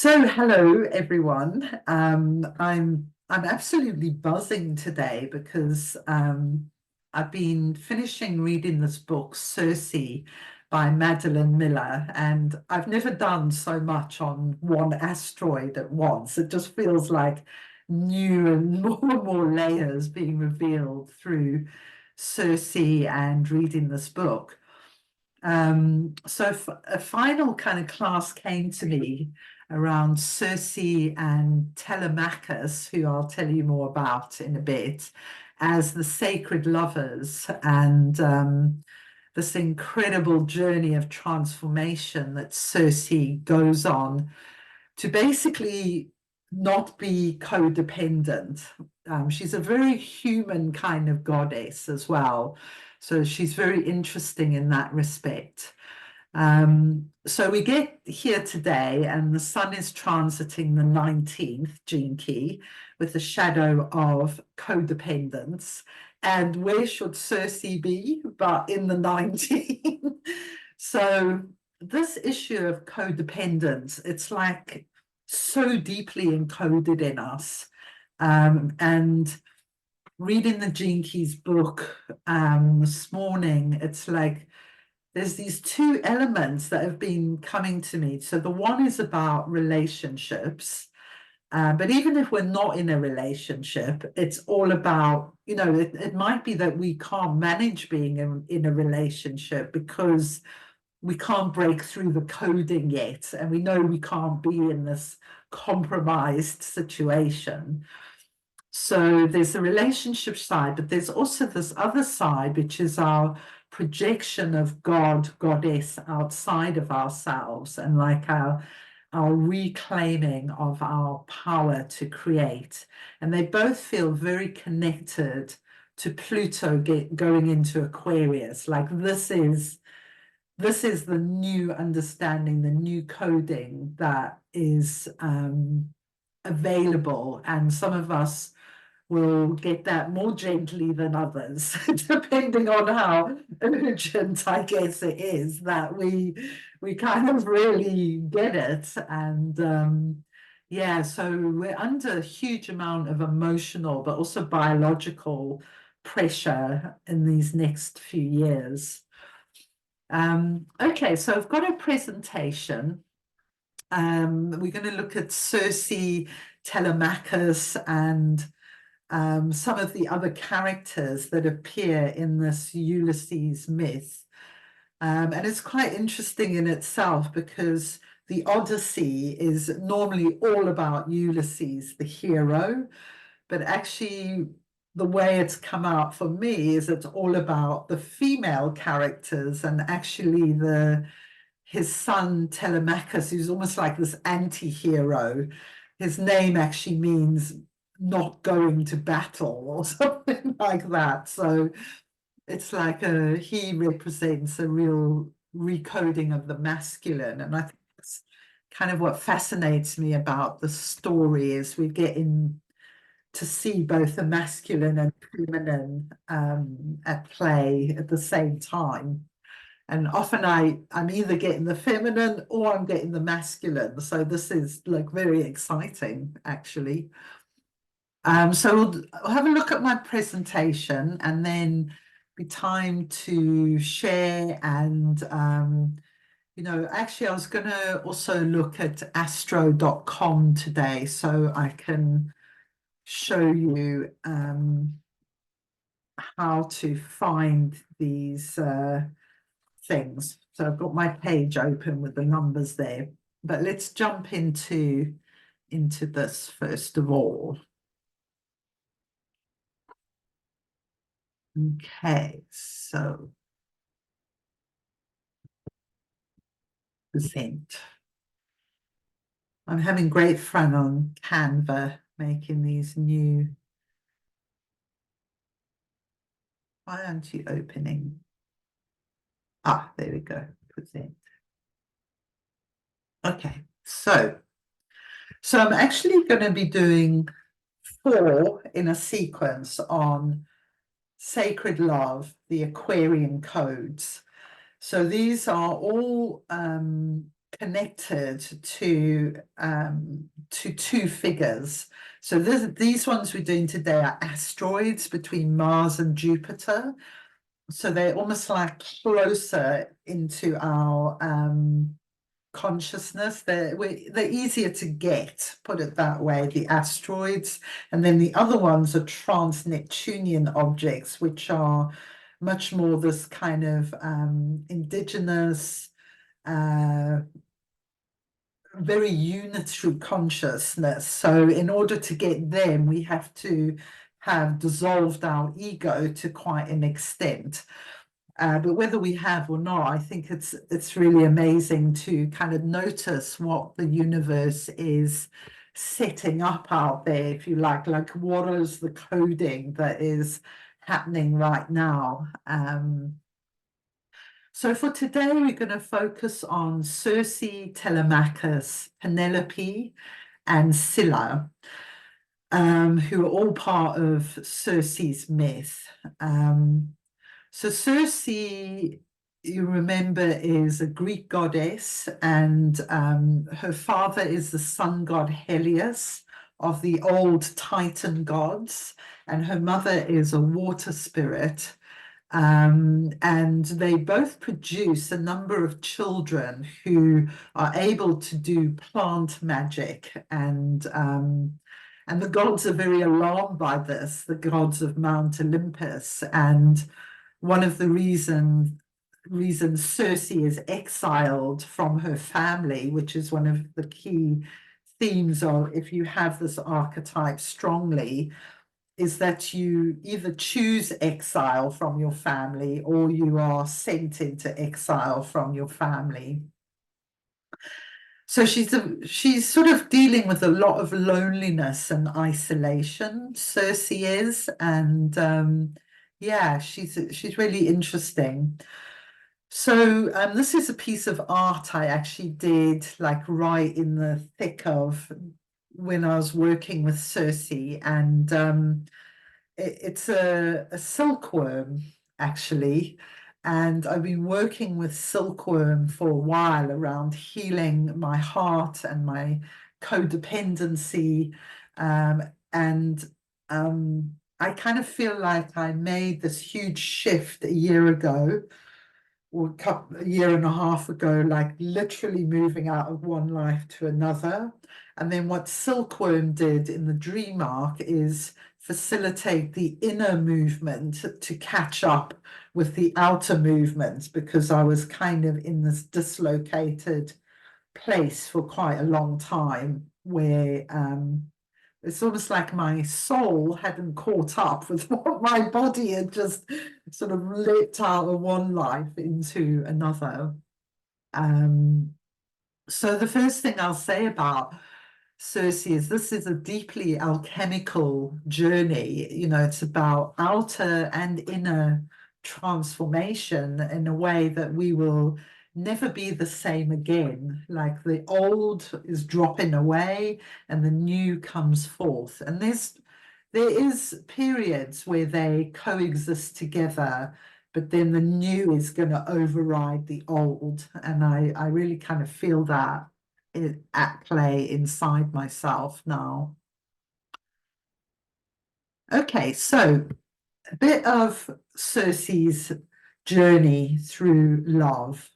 So, hello everyone. I'm absolutely buzzing today because I've been finishing reading this book, Circe, by Madeline Miller, and I've never done so much on one asteroid at once. It just feels like new and more layers being revealed through Circe and reading this book. So a final kind of class came to me around Circe and Telemachus, who I'll tell you more about in a bit, as the sacred lovers, and this incredible journey of transformation that Circe goes on to basically not be codependent. She's a very human kind of goddess as well. So she's very interesting in that respect. So we get here today, and the sun is transiting the 19th gene key with the shadow of codependence. And where should Circe be but in the 19th? So this issue of codependence, it's like so deeply encoded in us. And reading the Gene Keys book this morning, it's like there's these two elements that have been coming to me. So the one is about relationships. But even if we're not in a relationship, it's all about, it might be that we can't manage being in a relationship because we can't break through the coding yet. And we know we can't be in this compromised situation. So there's the relationship side, but there's also this other side, which is our projection of God, goddess outside of ourselves, and like our reclaiming of our power to create. And they both feel very connected to Pluto going into Aquarius. Like this is the new understanding, the new coding that is available, and some of us will get that more gently than others, depending on how urgent, I guess, it is that we kind of really get it. And yeah, so we're under a huge amount of emotional, but also biological pressure in these next few years. Okay, so I've got a presentation. We're going to look at Circe, Telemachus, and some of the other characters that appear in this Ulysses myth. And it's quite interesting in itself because the Odyssey is normally all about Ulysses, the hero, but actually the way it's come out for me is it's all about the female characters, and actually his son Telemachus, who's almost like this anti-hero. His name actually means not going to battle or something like that. So it's like he represents a real recoding of the masculine. And I think that's kind of what fascinates me about the story, is we get in to see both the masculine and feminine at play at the same time. And often I'm either getting the feminine or I'm getting the masculine. So this is like very exciting, actually. So we'll have a look at my presentation, and then be time to share. And actually I was going to also look at astro.com today, so I can show you how to find these things. So I've got my page open with the numbers there, but let's jump into this first of all. Okay, so present. I'm having great fun on Canva making these new. Why aren't you opening? Ah, there we go. Present. Okay, so I'm actually going to be doing 4 in a sequence on sacred love, the Aquarian codes. So these are all connected to two figures. So these ones we're doing today are asteroids between Mars and Jupiter. So they're almost like closer into our consciousness. They're easier to get, put it that way, the asteroids. And then the other ones are trans-Neptunian objects, which are much more this kind of indigenous, very unitary consciousness. So in order to get them, we have to have dissolved our ego to quite an extent. But whether we have or not, I think it's really amazing to kind of notice what the universe is setting up out there, if you like what is the coding that is happening right now. So for today, we're going to focus on Circe, Telemachus, Penelope, and Scylla, who are all part of Circe's myth. So Circe, you remember, is a Greek goddess, and her father is the sun god Helios of the old Titan gods, and her mother is a water spirit. And they both produce a number of children who are able to do plant magic, and the gods are very alarmed by this, the gods of Mount Olympus. And one of the reasons Circe is exiled from her family, which is one of the key themes of, if you have this archetype strongly, is that you either choose exile from your family or you are sent into exile from your family. So she's sort of dealing with a lot of loneliness and isolation, Circe is, and yeah, she's really interesting. So this is a piece of art I actually did like right in the thick of when I was working with Circe, and it's a silkworm, actually. And I've been working with silkworm for a while around healing my heart and my codependency. And I kind of feel like I made this huge shift a year ago, or a year and a half ago, like literally moving out of one life to another. And then what silkworm did in the dream arc is facilitate the inner movement to catch up with the outer movements, because I was kind of in this dislocated place for quite a long time, where it's almost like my soul hadn't caught up with what my body had just sort of leapt out of one life into another. So the first thing I'll say about Circe is this is a deeply alchemical journey. You know, it's about outer and inner transformation in a way that we will never be the same again. Like the old is dropping away and the new comes forth. And there is periods where they coexist together, but then the new is going to override the old. And I really kind of feel that at play inside myself now. Okay, so a bit of Circe's journey through love.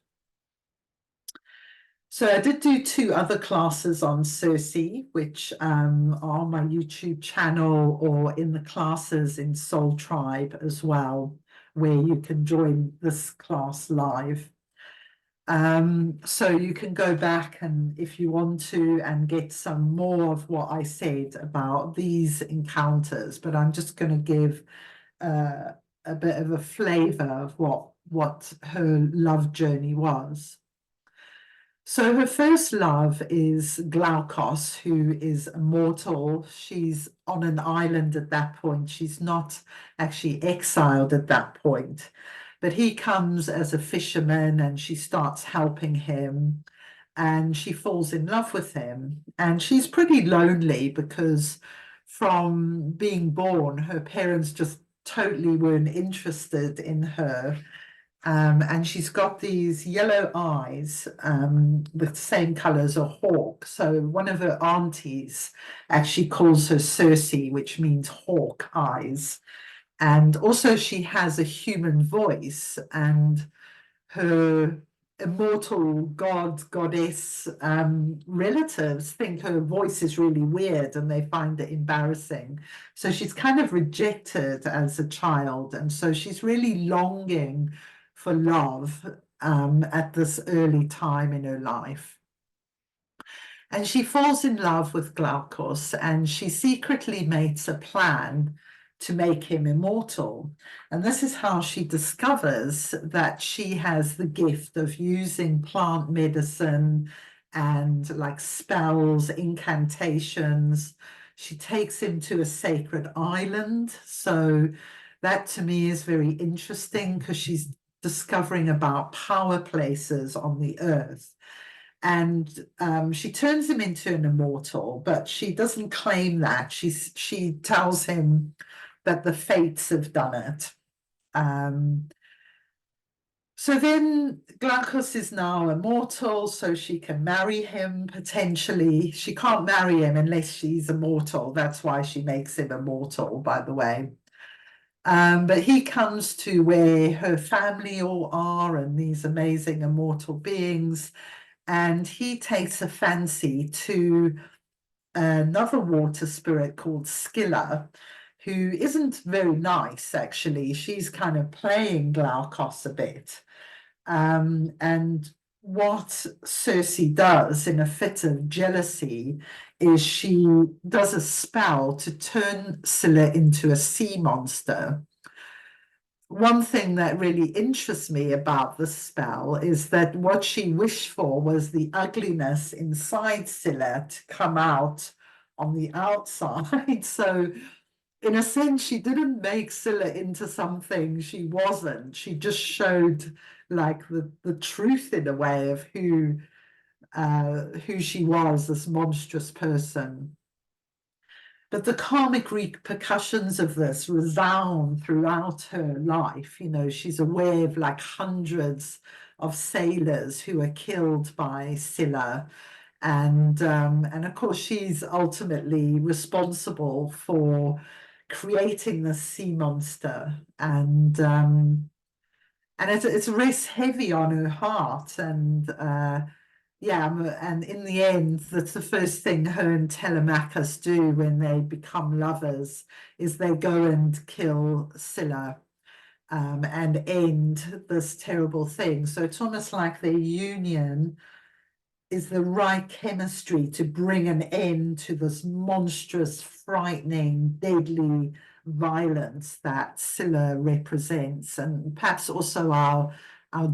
So I did do 2 other classes on Circe, which are on my YouTube channel or in the classes in Soul Tribe as well, where you can join this class live. So you can go back and if you want to and get some more of what I said about these encounters, but I'm just going to give a bit of a flavor of what her love journey was. So her first love is Glaucus, who is immortal. She's on an island at that point. She's not actually exiled at that point. But he comes as a fisherman and she starts helping him and she falls in love with him. And she's pretty lonely because from being born, her parents just totally weren't interested in her. And she's got these yellow eyes with the same color as a hawk. So one of her aunties actually calls her Circe, which means hawk eyes. And also she has a human voice, and her immortal goddess relatives think her voice is really weird and they find it embarrassing. So she's kind of rejected as a child, and so she's really longing for love at this early time in her life. And she falls in love with Glaucus, and she secretly makes a plan to make him immortal. And this is how she discovers that she has the gift of using plant medicine and like spells, incantations. She takes him to a sacred island. So that to me is very interesting because she's discovering about power places on the earth. And she turns him into an immortal, but she doesn't claim that. She tells him that the fates have done it. So then Glaucus is now immortal, so she can marry him potentially. She can't marry him unless she's immortal. That's why she makes him immortal, by the way. But he comes to where her family all are and these amazing immortal beings, and he takes a fancy to another water spirit called Scylla, who isn't very nice, actually. She's kind of playing Glaucus a bit. And what Circe does in a fit of jealousy is she does a spell to turn Scylla into a sea monster. One thing that really interests me about the spell is that what she wished for was the ugliness inside Scylla to come out on the outside. So in a sense, she didn't make Scylla into something she wasn't. She just showed like the truth in a way of who she was, this monstrous person. But the karmic repercussions of this resound throughout her life. You know, she's aware of like hundreds of sailors who are killed by Scylla. And of course, she's ultimately responsible for creating the sea monster. And it's rests heavy on her heart. And yeah, and in the end, that's the first thing her and Telemachus do when they become lovers, is they go and kill Scylla and end this terrible thing. So it's almost like their union is the right chemistry to bring an end to this monstrous, frightening, deadly violence that Scylla represents, and perhaps also our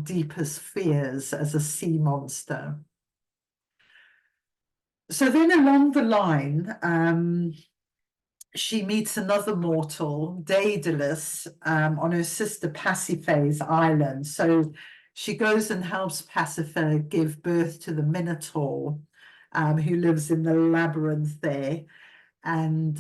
deepest fears as a sea monster. So then along the line, she meets another mortal, Daedalus, on her sister Pasiphae's island. So she goes and helps Pasiphae give birth to the Minotaur, who lives in the labyrinth there. And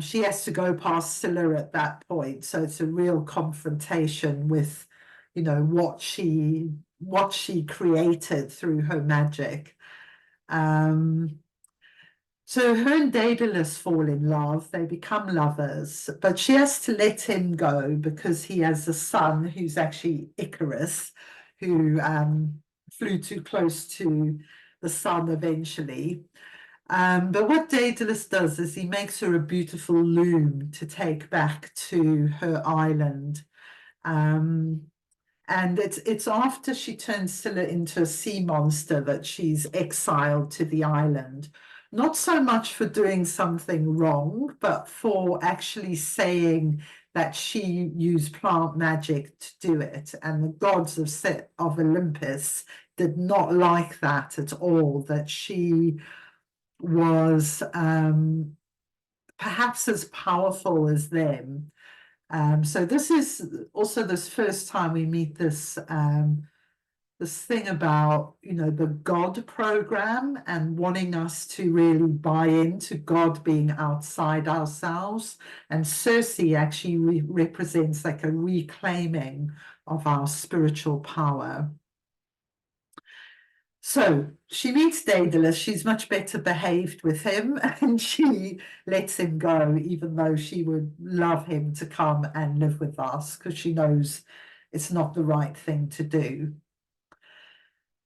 she has to go past Scylla at that point. So it's a real confrontation with, you know, what she created through her magic. So her and Daedalus fall in love, they become lovers, but she has to let him go because he has a son who's actually Icarus, who flew too close to the sun eventually. But what Daedalus does is he makes her a beautiful loom to take back to her island. And it's after she turns Scylla into a sea monster that she's exiled to the island. Not so much for doing something wrong, but for actually saying that she used plant magic to do it. And the gods of Olympus did not like that at all, that she was perhaps as powerful as them. So this is also this first time we meet this this thing about, you know, the God program and wanting us to really buy into God being outside ourselves. And Circe actually represents like a reclaiming of our spiritual power. So she meets Daedalus. She's much better behaved with him, and she lets him go, even though she would love him to come and live with us, because she knows it's not the right thing to do.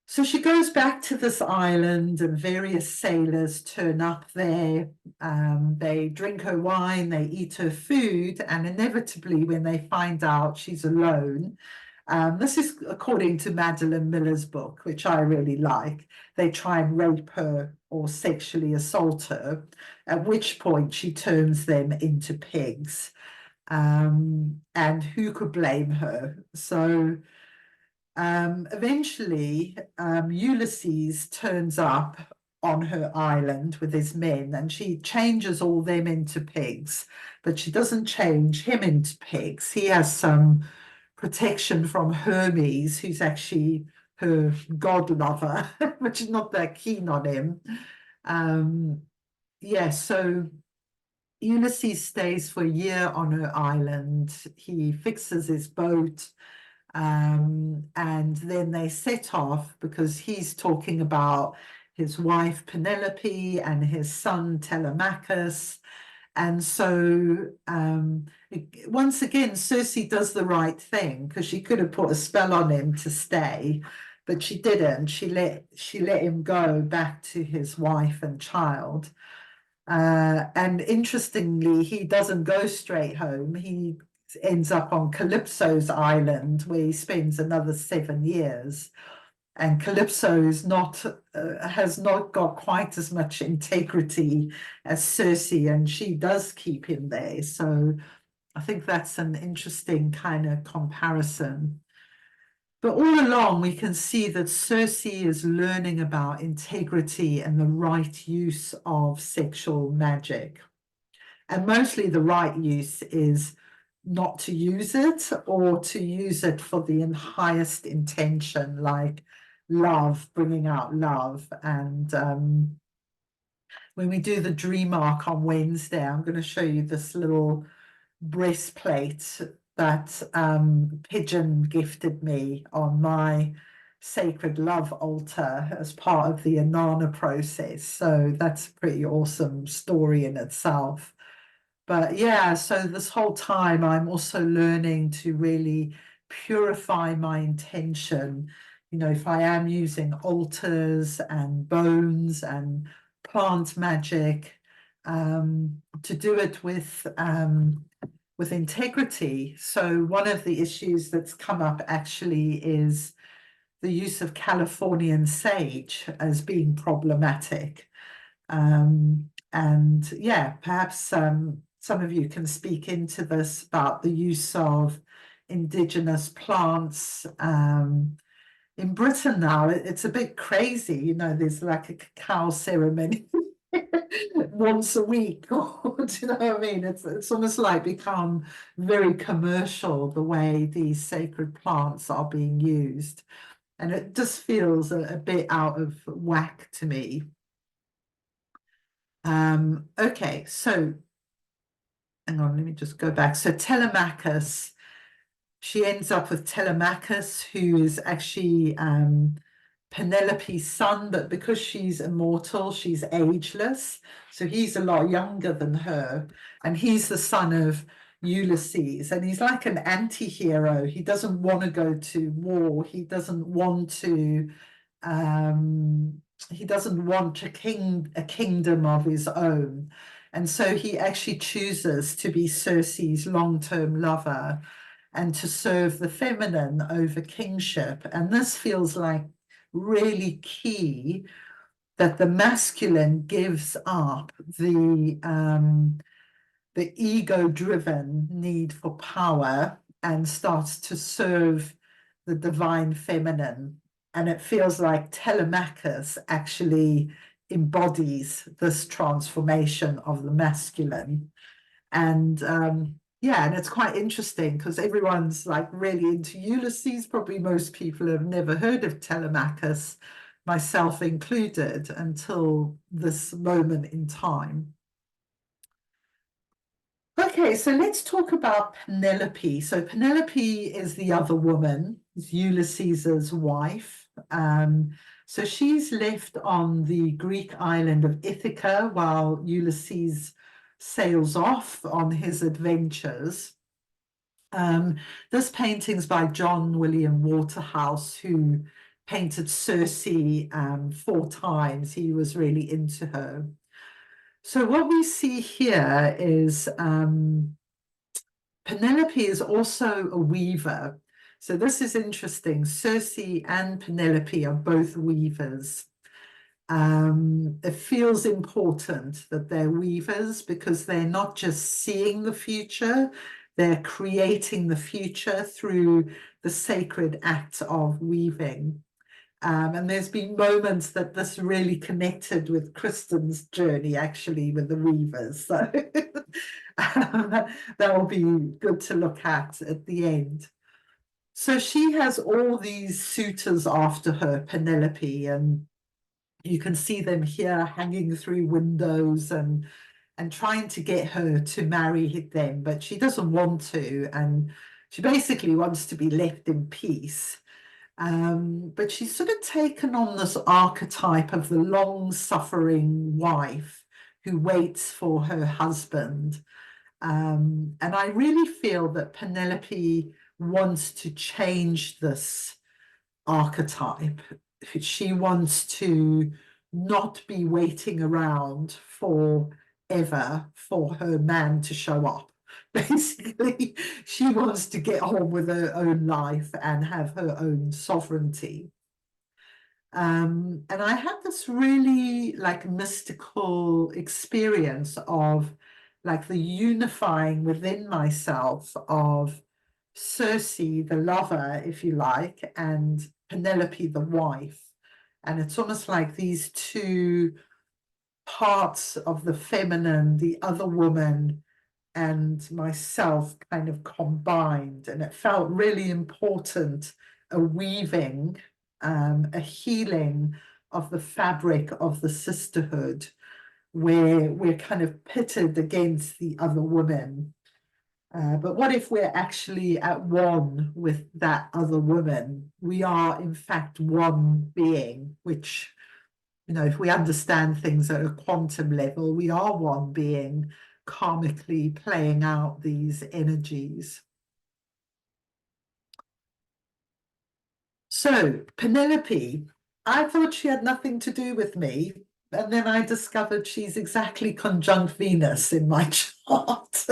So she goes back to this island, and various sailors turn up there. They drink her wine, they eat her food, and inevitably, when they find out she's alone, this is according to Madeline Miller's book, which I really like. They try and rape her or sexually assault her, at which point she turns them into pigs. And who could blame her? So eventually, Ulysses turns up on her island with his men, and she changes all them into pigs, but she doesn't change him into pigs. He has some protection from Hermes, who's actually her god lover, which is not that keen on him. Yeah, so Ulysses stays for a year on her island. He fixes his boat, and then they set off because he's talking about his wife Penelope and his son Telemachus. And so once again, Circe does the right thing, because she could have put a spell on him to stay, but she didn't. She let him go back to his wife and child. And interestingly, he doesn't go straight home. He ends up on Calypso's island, where he spends another 7 years. And Calypso is not has not got quite as much integrity as Circe, and she does keep him there. So I think that's an interesting kind of comparison. But all along, we can see that Circe is learning about integrity and the right use of sexual magic. And mostly the right use is not to use it, or to use it for the highest intention, like love, bringing out love. And when we do the dream arc on Wednesday, I'm going to show you this little breastplate that Pigeon gifted me on my sacred love altar as part of the Inanna process. So that's a pretty awesome story in itself. But yeah, so this whole time I'm also learning to really purify my intention. You know, if I am using altars and bones and plant magic, to do it with integrity. So one of the issues that's come up actually is the use of Californian sage as being problematic. And yeah, perhaps some of you can speak into this about the use of indigenous plants. In Britain now, it's a bit crazy. You know, there's like a cacao ceremony once a week, or do you know what I mean? It's almost like become very commercial, the way these sacred plants are being used. And it just feels a bit out of whack to me. Okay, so hang on, let me just go back. So Telemachus, she ends up with Telemachus, who is actually Penelope's son, but because she's immortal, she's ageless. So he's a lot younger than her, and he's the son of Ulysses, and he's like an anti-hero. He doesn't want to go to war. He doesn't want to a kingdom of his own. And so he actually chooses to be Circe's long-term lover and to serve the feminine over kingship. And this feels like really key, that the masculine gives up the ego-driven need for power and starts to serve the divine feminine. And it feels like Telemachus actually embodies this transformation of the masculine. And yeah, and it's quite interesting because everyone's like really into Ulysses. Probably most people have never heard of Telemachus, myself included, until this moment in time. Okay, so let's talk about Penelope. So Penelope is the other woman, is Ulysses's wife. So she's left on the Greek island of Ithaca while Ulysses sails off on his adventures. This painting's by John William Waterhouse, who painted Circe 4 times. He was really into her. So what we see here is Penelope is also a weaver. So this is interesting. Circe and Penelope are both weavers. It feels important that they're weavers because they're not just seeing the future, they're creating the future through the sacred act of weaving. And there's been moments that this really connected with Kristen's journey, actually, with the weavers. So that will be good to look at the end. So she has all these suitors after her, Penelope, and you can see them here hanging through windows and trying to get her to marry them, but she doesn't want to, and she basically wants to be left in peace. But she's sort of taken on this archetype of the long-suffering wife who waits for her husband. And I really feel that Penelope wants to change this archetype. She wants to not be waiting around forever for her man to show up. Basically, she wants to get on with her own life and have her own sovereignty. And I had this really like mystical experience of like the unifying within myself of Circe, the lover, if you like, and Penelope, the wife. And it's almost like these two parts of the feminine, the other woman, and myself kind of combined. And it felt really important, a weaving, a healing of the fabric of the sisterhood, where we're kind of pitted against the other women. But what if we're actually at one with that other woman? We are, in fact, one being, which, you know, if we understand things at a quantum level, we are one being karmically playing out these energies. So, Penelope, I thought she had nothing to do with me. And then I discovered she's exactly conjunct Venus in my chart.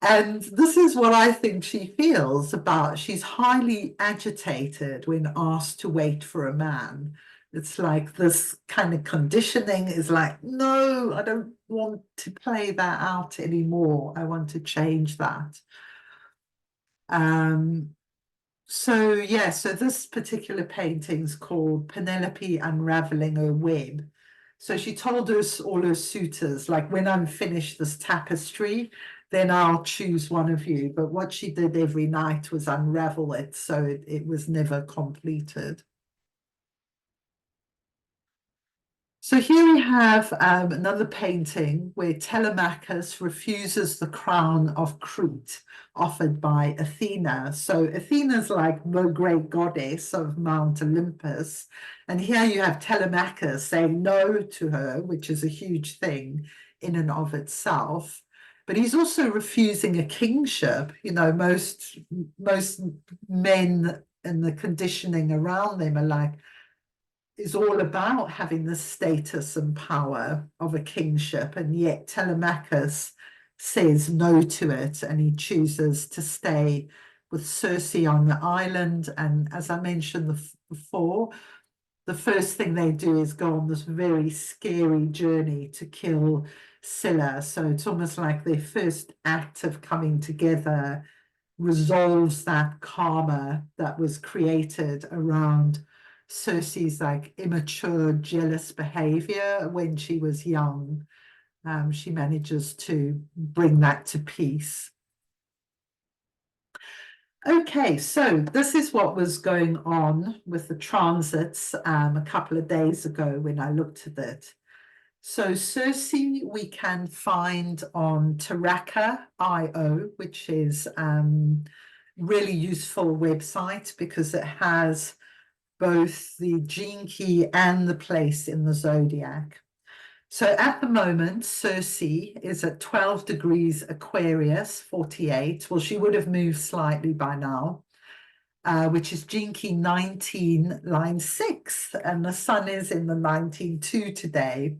And this is what I think she feels about. She's highly agitated when asked to wait for a man. It's like this kind of conditioning is like, no, I don't want to play that out anymore. I want to change that. So yeah, so this particular painting's called Penelope Unraveling Her Web. So she told us all her suitors, like, when I'm finished this tapestry, then I'll choose one of you. But what she did every night was unravel it, so it was never completed. So here we have another painting where Telemachus refuses the crown of Crete offered by Athena. So Athena's like the great goddess of Mount Olympus. And here you have Telemachus saying no to her, which is a huge thing in and of itself. But he's also refusing a kingship. You know, most men and the conditioning around them are like, is all about having the status and power of a kingship, and yet Telemachus says no to it, and he chooses to stay with Circe on the island. And as I mentioned before, the first thing they do is go on this very scary journey to kill Scylla. So it's almost like their first act of coming together resolves that karma that was created around Circe's like immature, jealous behavior when she was young. She manages to bring that to peace. Okay, so this is what was going on with the transits a couple of days ago when I looked at it. So Circe we can find on Taraka.io, which is really useful website because it has both the gene key and the place in the zodiac. So at the moment, Circe is at 12 degrees Aquarius, 48. Well, she would have moved slightly by now, which is gene key 19, line 6, and the sun is in the 19.2 today.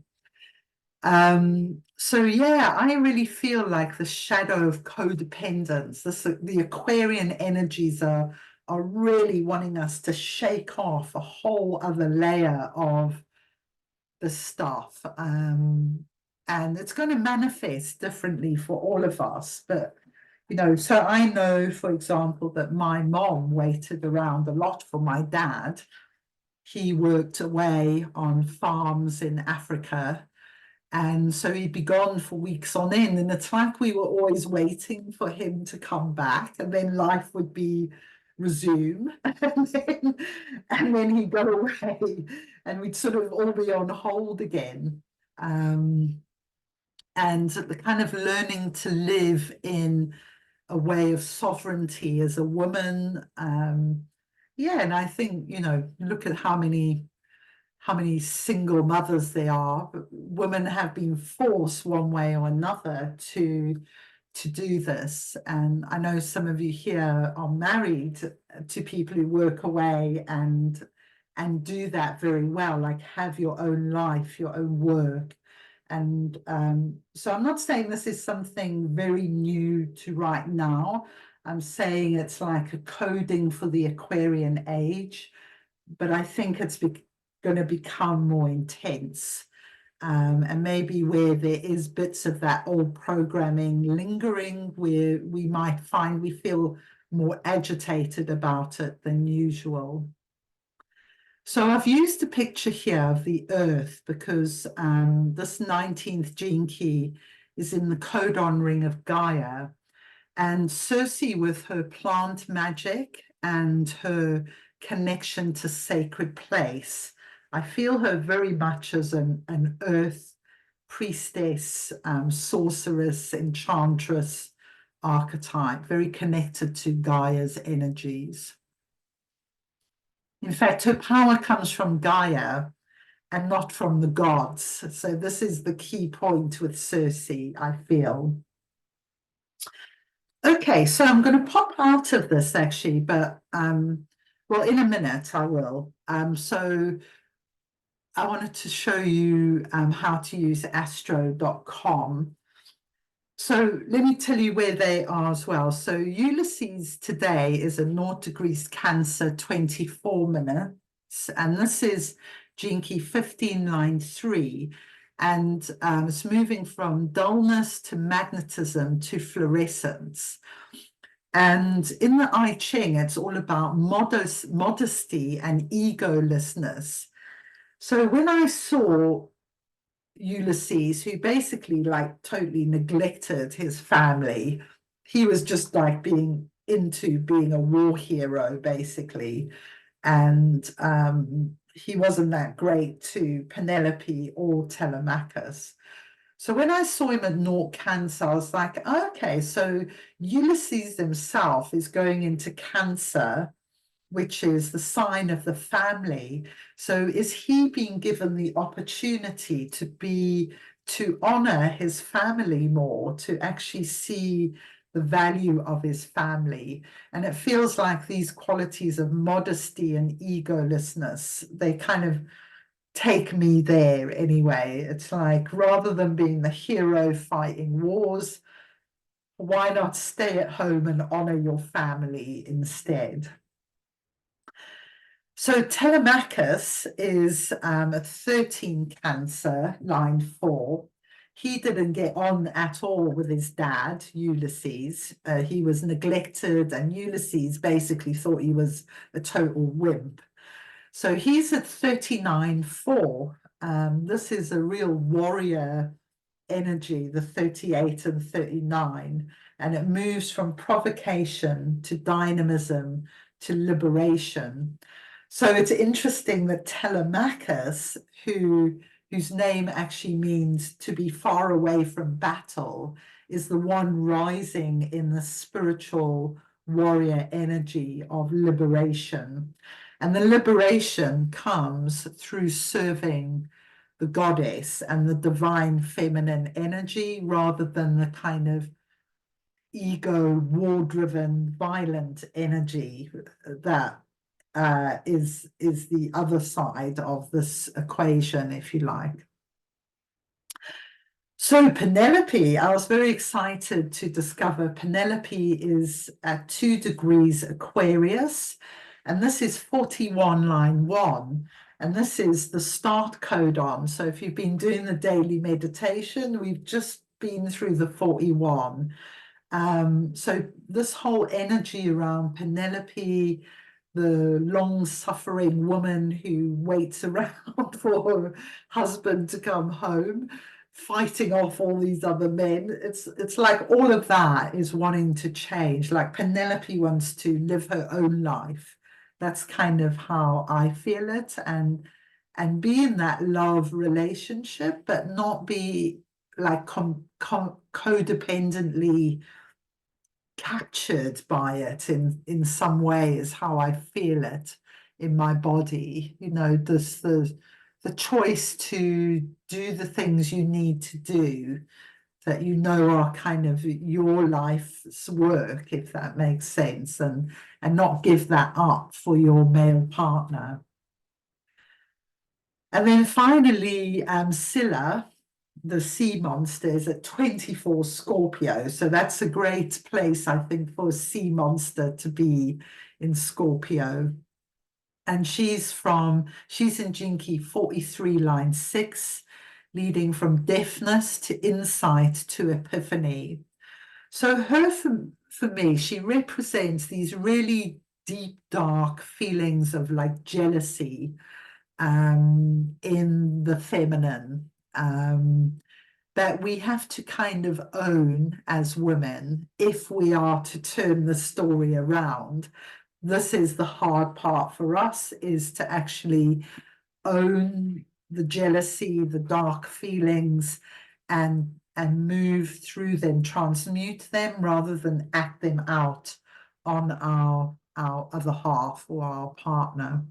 So yeah, I really feel like the shadow of codependence, the Aquarian energies are really wanting us to shake off a whole other layer of the stuff. And it's going to manifest differently for all of us. But, you know, so I know, for example, that my mom waited around a lot for my dad. He worked away on farms in Africa. And so he'd be gone for weeks on end. And it's like we were always waiting for him to come back. And then life would be resume. And then he'd go away. And we'd sort of all be on hold again. And the kind of learning to live in a way of sovereignty as a woman. Yeah, and I think, you know, look at how many single mothers there are. Women have been forced one way or another to do this. And I know some of you here are married to people who work away and do that very well, like have your own life, your own work. And so I'm not saying this is something very new to right now. I'm saying it's like a coding for the Aquarian age, but I think it's going to become more intense. And maybe where there is bits of that old programming lingering, where we might find we feel more agitated about it than usual. So I've used a picture here of the Earth because this 19th gene key is in the codon ring of Gaia. And Circe, with her plant magic and her connection to sacred place, I feel her very much as an earth priestess, sorceress, enchantress archetype, very connected to Gaia's energies. In fact, her power comes from Gaia and not from the gods. So this is the key point with Circe, I feel. Okay, so I'm going to pop out of this actually, but well, in a minute I will. So I wanted to show you how to use astro.com. So let me tell you where they are as well. So Ulysses today is a 0 degrees Cancer, 24 minutes, and this is gene key 15, line 3. And it's moving from dullness to magnetism to fluorescence. And in the I Ching, it's all about modesty and egolessness. So when I saw Ulysses, who basically like totally neglected his family, he was just like being a war hero, basically. And he wasn't that great to Penelope or Telemachus. So when I saw him at Naught Cancer, I was like, okay, so Ulysses himself is going into Cancer, which is the sign of the family. So is he being given the opportunity to honor his family more, to actually see the value of his family? And it feels like these qualities of modesty and egolessness, they kind of take me there anyway. It's like, rather than being the hero fighting wars, why not stay at home and honor your family instead? So Telemachus is at 13 Cancer, line 4. He didn't get on at all with his dad, Ulysses. He was neglected, and Ulysses basically thought he was a total wimp. So he's at 39.4. This is a real warrior energy, the 38 and 39, and it moves from provocation to dynamism to liberation. So it's interesting that Telemachus, who whose name actually means to be far away from battle, is the one rising in the spiritual warrior energy of liberation. And the liberation comes through serving the goddess and the divine feminine energy rather than the kind of ego, war-driven, violent energy that is the other side of this equation, if you like. So Penelope, I was very excited to discover Penelope is at 2 degrees Aquarius, and this is 41 line 1, and this is the start codon. So if you've been doing the daily meditation, we've just been through the 41. So this whole energy around Penelope, the long-suffering woman who waits around for her husband to come home, fighting off all these other men. It's like all of that is wanting to change. Like Penelope wants to live her own life. That's kind of how I feel it, and be in that love relationship, but not be like codependently captured by it in some way, is how I feel it in my body. You know, this the choice to do the things you need to do that you know are kind of your life's work, if that makes sense, and not give that up for your male partner. And then finally, Scylla, the sea monster, is at 24 Scorpio. So that's a great place, I think, for a sea monster to be, in Scorpio. And she's in Jinky 43 line 6, leading from deafness to insight to epiphany. So her, for me, she represents these really deep, dark feelings of like jealousy in the feminine, that we have to kind of own as women if we are to turn the story around. This is the hard part for us, is to actually own the jealousy, the dark feelings, and move through them, transmute them, rather than act them out on our other half or our partner.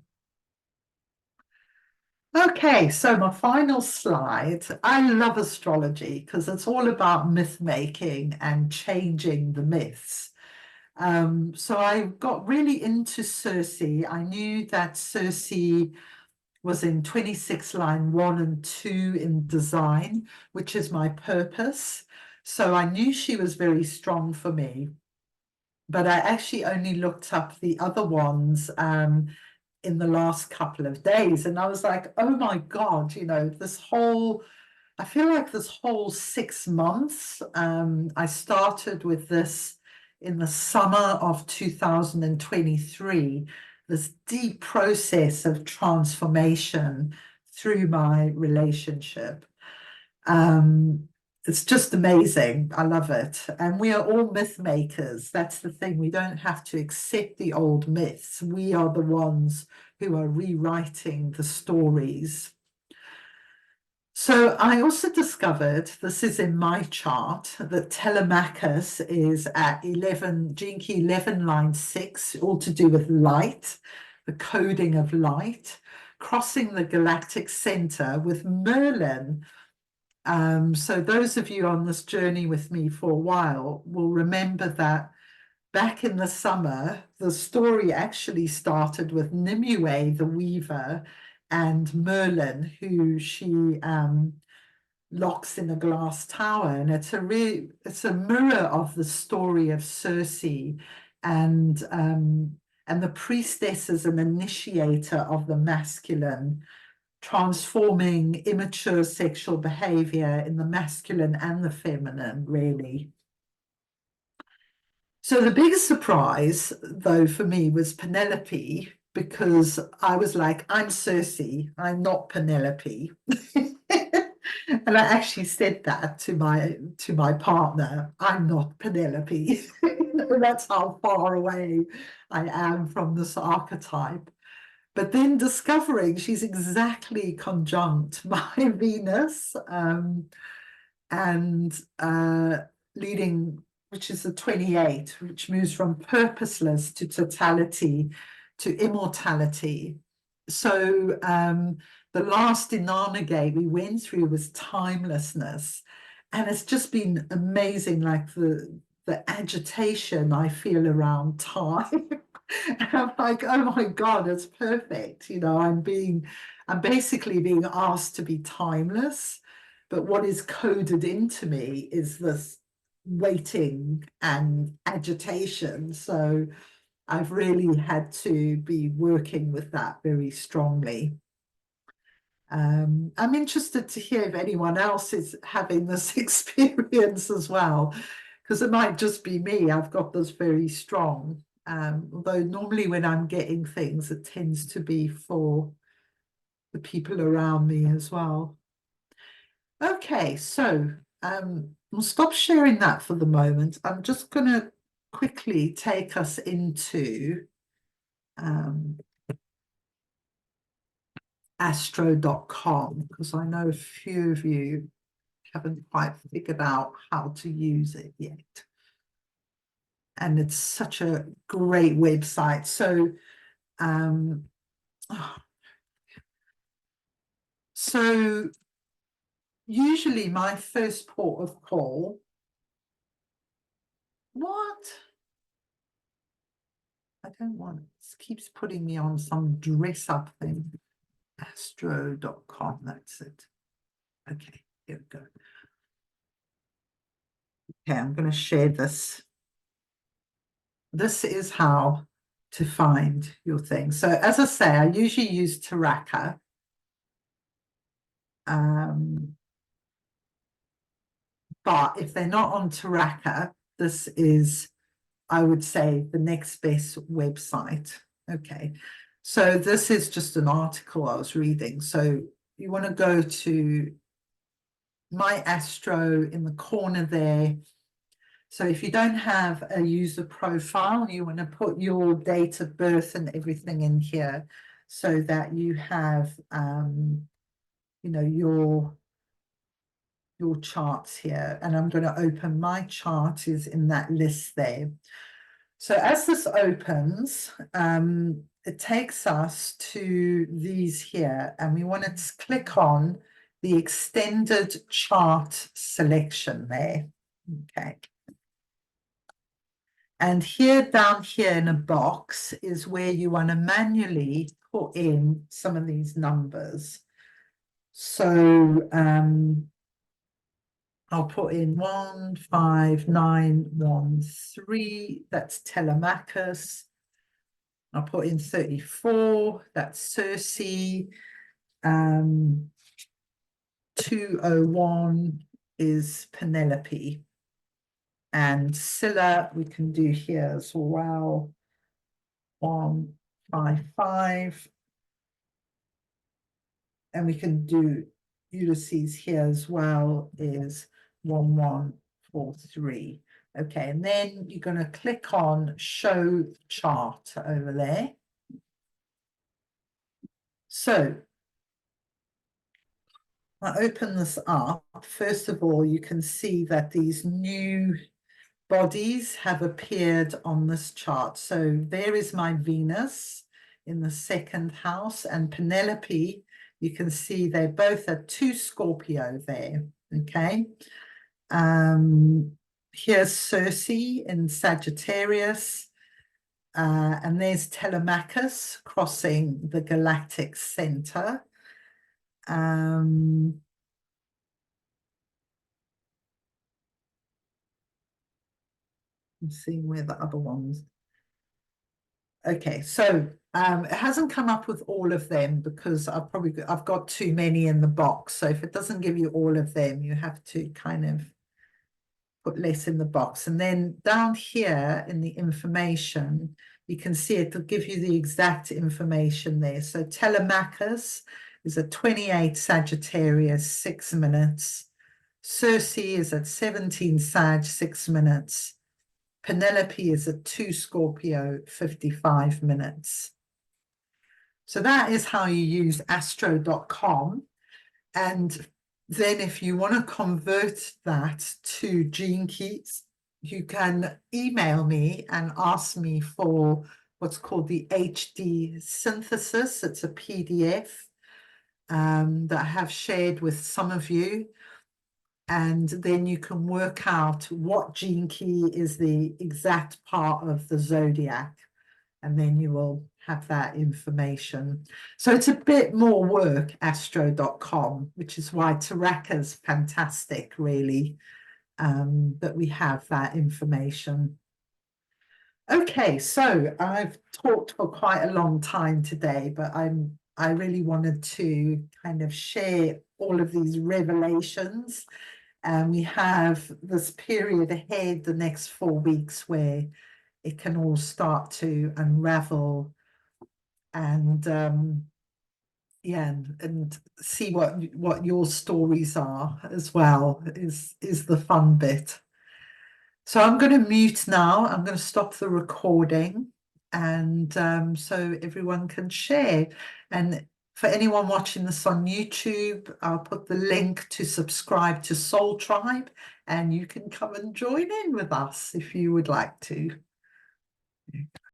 Okay, so my final slide. I love astrology because it's all about myth making and changing the myths. So I got really into Circe. I knew that Circe was in 26 line 1 and 2 in design, which is my purpose. So I knew she was very strong for me, but I actually only looked up the other ones in the last couple of days, and I was like, oh my God, you know, I feel like this whole 6 months, I started with this in the summer of 2023, this deep process of transformation through my relationship. It's just amazing. I love it. And we are all myth makers. That's the thing. We don't have to accept the old myths. We are the ones who are rewriting the stories. So I also discovered, this is in my chart, that Telemachus is at Jinky 11 line 6, all to do with light, the coding of light, crossing the galactic center with Merlin. So those of you on this journey with me for a while will remember that back in the summer, the story actually started with Nimue, the weaver, and Merlin, who she locks in a glass tower. And it's a mirror of the story of Circe and the priestess as an initiator of the masculine, transforming immature sexual behavior in the masculine and the feminine, really. So the biggest surprise, though, for me was Penelope, because I was like, I'm Circe, I'm not Penelope. And I actually said that to my partner, I'm not Penelope. That's how far away I am from this archetype. but then discovering she's exactly conjunct my Venus, and leading, which is the 28, which moves from purposeless to totality to immortality. So the last Inanna Gate we went through was timelessness, and it's just been amazing, like the agitation I feel around time. And I'm like, oh my God, it's perfect. You know, I'm basically being asked to be timeless, but what is coded into me is this waiting and agitation. So I've really had to be working with that very strongly. I'm interested to hear if anyone else is having this experience as well, because it might just be me. I've got this very strong. Although normally when I'm getting things, it tends to be for the people around me as well. Okay, so we'll stop sharing that for the moment. I'm just going to quickly take us into astro.com, because I know a few of you haven't quite figured out how to use it yet. And it's such a great website. So, so usually my first port of call, what? I don't want, it keeps putting me on some dress up thing. Astro.com, that's it. Okay, here we go. Okay, I'm going to share this. This is how to find your thing. So as I say, I usually use Taraka. But if they're not on Taraka, this is, I would say, the next best website. Okay, so this is just an article I was reading. So you want to go to My Astro in the corner there. So if you don't have a user profile, you want to put your date of birth and everything in here so that you have, you know, your charts here. And I'm going to open my chart is in that list there. So as this opens, it takes us to these here, and we want to click on the extended chart selection there. Okay. And here, down here in a box is where you want to manually put in some of these numbers. So I'll put in 15913, that's Telemachus. I'll put in 34, that's Circe. 201 is Penelope. And Scylla, we can do here as well. 155. And we can do Ulysses here as well, is 1143. Okay, and then you're going to click on show chart over there. So I open this up. First of all, you can see that these new bodies have appeared on this chart. So there is my Venus in the second house, and Penelope, you can see they're both at 2 Scorpio there, okay? Here's Circe in Sagittarius, and there's Telemachus crossing the galactic center. I'm seeing where the other ones. Okay, so it hasn't come up with all of them because I've got too many in the box. So if it doesn't give you all of them, you have to kind of put less in the box. And then down here in the information, you can see it'll give you the exact information there. So Telemachus is at 28 Sagittarius, 6 minutes. Circe is at 17 Sag, 6 minutes. Penelope is at 2 Scorpio, 55 minutes. So that is how you use astro.com. And then if you want to convert that to Gene Keys, you can email me and ask me for what's called the HD synthesis. It's a PDF that I have shared with some of you. And then you can work out what gene key is the exact part of the zodiac. And then you will have that information. So it's a bit more work, astro.com, which is why Taraka's fantastic, really, that we have that information. Okay, so I've talked for quite a long time today, but I really wanted to kind of share all of these revelations. And we have this period ahead, the next 4 weeks, where it can all start to unravel and yeah, and see what your stories are as well is the fun bit. So I'm going to mute now. I'm going to stop the recording, and so everyone can share. And for anyone watching this on YouTube, I'll put the link to subscribe to Soul Tribe, and you can come and join in with us if you would like to.